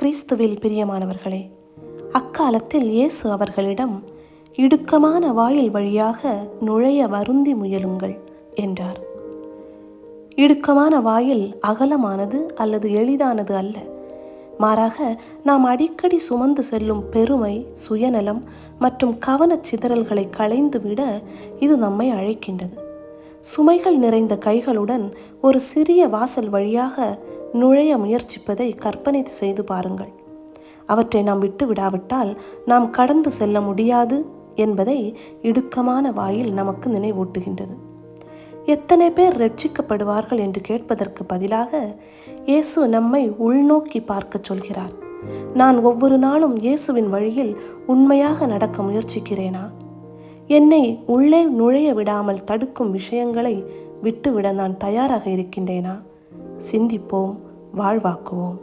கிறிஸ்துவில் பிரியமானவர்களே, அக்காலத்தில் இயேசு அவர்களிடம், இடுக்கமான வாயில் வழியாக நுழைய வருந்தி முயலுங்கள் என்றார். இடுக்கமான வாயில் அகலமானது அல்லது எளிதானது அல்ல. மாறாக நாம் அடிக்கடி சுமந்து செல்லும் பெருமை, சுயநலம் மற்றும் கவனச்சிதறல்களை களைந்துவிட இது நம்மை அழைக்கின்றது. சுமைகள் நிறைந்த கைகளுடன் ஒரு சிறிய வாசல் வழியாக நுழைய முயற்சிப்பதை கற்பனை செய்து பாருங்கள். அவற்றை நாம் விட்டு விடாவிட்டால் நாம் கடந்து செல்ல முடியாது என்பதை இடுக்கமான வாயில் நமக்கு நினைவூட்டுகின்றது. எத்தனை பேர் ரட்சிக்கப்படுவார்கள் என்று கேட்பதற்கு பதிலாக இயேசு நம்மை உள்நோக்கி பார்க்க சொல்கிறார். நான் ஒவ்வொரு நாளும் இயேசுவின் வழியில் உண்மையாக நடக்க முயற்சிக்கிறேனா? என்னை உள்ளே நுழைய விடாமல் தடுக்கும் விஷயங்களை விட்டுவிட நான் தயாராக இருக்கின்றேனா? சிந்திப்போம், வாழ்வாக்குவோம்.